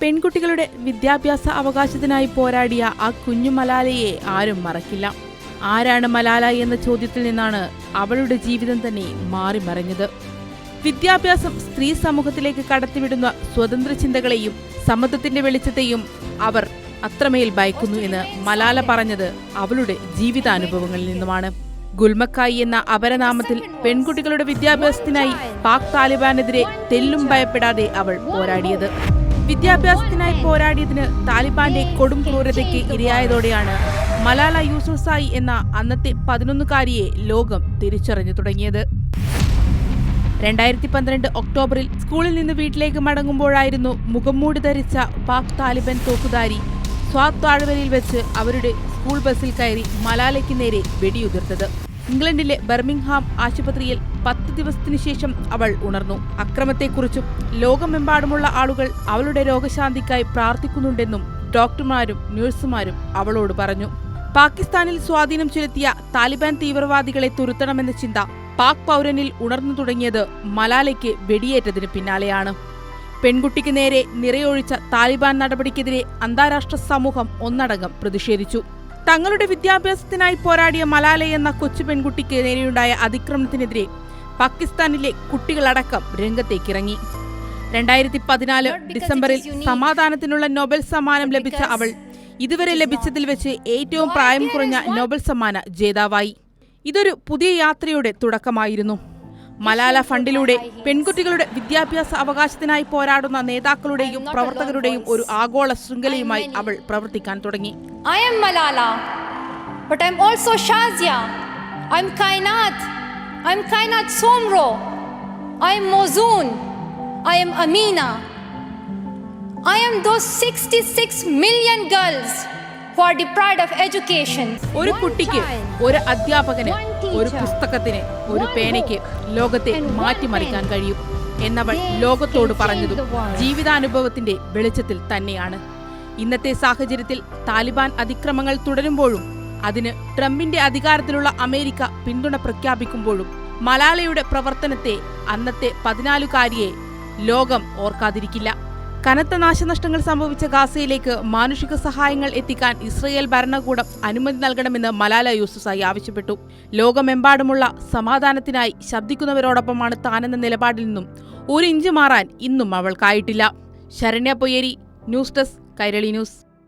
പെൺകുട്ടികളുടെ വിദ്യാഭ്യാസ അവകാശത്തിനായി പോരാടിയ ആ കുഞ്ഞു മലാലയെ ആരും മറക്കില്ല. ആരാണ് മലാല എന്ന ചോദ്യത്തിൽ നിന്നാണ് അവളുടെ ജീവിതം തന്നെ മാറിമറിഞ്ഞത്. വിദ്യാഭ്യാസം സ്ത്രീ സമൂഹത്തിലേക്ക് കടത്തിവിടുന്ന സ്വതന്ത്ര ചിന്തകളെയും സമത്വത്തിന്റെ വെളിച്ചത്തെയും അവർ അത്രമേൽ ഭയക്കുന്നു എന്ന് മലാല പറഞ്ഞത് അവളുടെ ജീവിതാനുഭവങ്ങളിൽ നിന്നുമാണ്. ഗുൽമക്കായി എന്ന അപരനാമത്തിൽ പെൺകുട്ടികളുടെ വിദ്യാഭ്യാസത്തിനായി പാക് താലിബാനെതിരെ തെല്ലും ഭയപ്പെടാതെ അവൾ പോരാടിയത്. വിദ്യാഭ്യാസത്തിനായി പോരാടിയതിന് താലിബാന്റെ കൊടും ക്രൂരതയ്ക്ക് ഇരയായതോടെയാണ് മലാല യൂസുഫ്സായി എന്ന അന്നത്തെ 11-കാരിയെ ലോകം തിരിച്ചറിഞ്ഞു തുടങ്ങിയത്. 2012 ഒക്ടോബറിൽ സ്കൂളിൽ നിന്ന് വീട്ടിലേക്ക് മടങ്ങുമ്പോഴായിരുന്നു മുഖംമൂടി ധരിച്ച പാക് താലിബാൻ തോക്കുധാരി സ്വാത് താഴ്വരയിൽ വെച്ച് അവരുടെ സ്കൂൾ ബസ്സിൽ കയറി മലാലയ്ക്ക് നേരെ വെടിയുതിർത്തത്. ഇംഗ്ലണ്ടിലെ ബർമിംഗ്ഹാം ആശുപത്രിയിൽ 10 ദിവസത്തിനു ശേഷം അവൾ ഉണർന്നു. അക്രമത്തെക്കുറിച്ചും ലോകമെമ്പാടുമുള്ള ആളുകൾ അവളുടെ രോഗശാന്തിക്കായി പ്രാർത്ഥിക്കുന്നുണ്ടെന്നും ഡോക്ടർമാരും നഴ്സുമാരും അവളോട് പറഞ്ഞു. പാകിസ്ഥാനിൽ സ്വാധീനം ചെലുത്തിയ താലിബാൻ തീവ്രവാദികളെ തുരത്തണമെന്ന ചിന്ത പാക് പൗരനിൽ ഉണർന്നു തുടങ്ങിയത് മലാലയ്ക്ക് വെടിയേറ്റതിന് പിന്നാലെയാണ്. പെൺകുട്ടിക്ക് നേരെ നിറയൊഴിച്ച താലിബാൻ നടപടിക്കെതിരെ അന്താരാഷ്ട്ര സമൂഹം ഒന്നടങ്കം പ്രതിഷേധിച്ചു. തങ്ങളുടെ വിദ്യാഭ്യാസത്തിനായി പോരാടിയ മലാല എന്ന കൊച്ചു പെൺകുട്ടിക്ക് നേരെയുണ്ടായ അതിക്രമത്തിനെതിരെ പാകിസ്ഥാനിലെ കുട്ടികളടക്കം രംഗത്തേക്കിറങ്ങി. 2014 ഡിസംബറിൽ സമാധാനത്തിനുള്ള നോബൽ സമ്മാനം ലഭിച്ച അവൾ ഇതുവരെ ലഭിച്ചതിൽ വെച്ച് ഏറ്റവും പ്രായം കുറഞ്ഞ നോബൽ സമ്മാന ജേതാവായി. ഇതൊരു പുതിയ യാത്രയുടെ തുടക്കമായിരുന്നു. മലാല ഫണ്ടിലൂടെ പെൺകുട്ടികളുടെ വിദ്യാഭ്യാസ അവകാശത്തിനായി പോരാടുന്ന നേതാക്കളുടെയും പ്രവർത്തകരുടെയും ഒരു ആഗോള ശൃംഖലയുമായി അവൾ പ്രവർത്തിക്കാൻ തുടങ്ങി. I am Malala, but I'm also Shazia. I'm Kainat Somro. I'm Mozoon. I am Amina. I am those 66 million girls who are deprived of education. ഒരു കുട്ടിക്ക്, ഒരു അധ്യാപകന്, ഒരു പുസ്തകത്തിന്, ഒരു പേനയ്ക്ക് ലോകത്തെ മാറ്റിമറിക്കാൻ കഴിയും എന്നവൾ ലോകത്തോട് പറഞ്ഞതും ജീവിതാനുഭവത്തിന്റെ വെളിച്ചത്തിൽ തന്നെയാണ്. ഇന്നത്തെ സാഹചര്യത്തിൽ താലിബാൻ അതിക്രമങ്ങൾ തുടരുമ്പോഴും അതിന് ട്രംപിന്റെ അധികാരത്തിലുള്ള അമേരിക്ക പിന്തുണ പ്രഖ്യാപിക്കുമ്പോഴും മലാലയുടെ പ്രവർത്തനത്തെ, അന്നത്തെ 14-കാരിയെ ലോകം ഓർക്കാതിരിക്കില്ല. കനത്ത നാശനഷ്ടങ്ങൾ സംഭവിച്ച ഗാസയിലേക്ക് മാനുഷിക സഹായങ്ങൾ എത്തിക്കാൻ ഇസ്രയേൽ ഭരണകൂടം അനുമതി നൽകണമെന്ന് മലാല യൂസുഫ്സായി ആവശ്യപ്പെട്ടു. ലോകമെമ്പാടുമുള്ള സമാധാനത്തിനായി ശബ്ദിക്കുന്നവരോടൊപ്പമാണ് താനെന്ന നിലപാടിൽ നിന്നും ഒരു ഇഞ്ച് മാറാൻ ഇന്നും അവൾക്കായിട്ടില്ല. Saranya Poyyeri, news desk, Kairali news.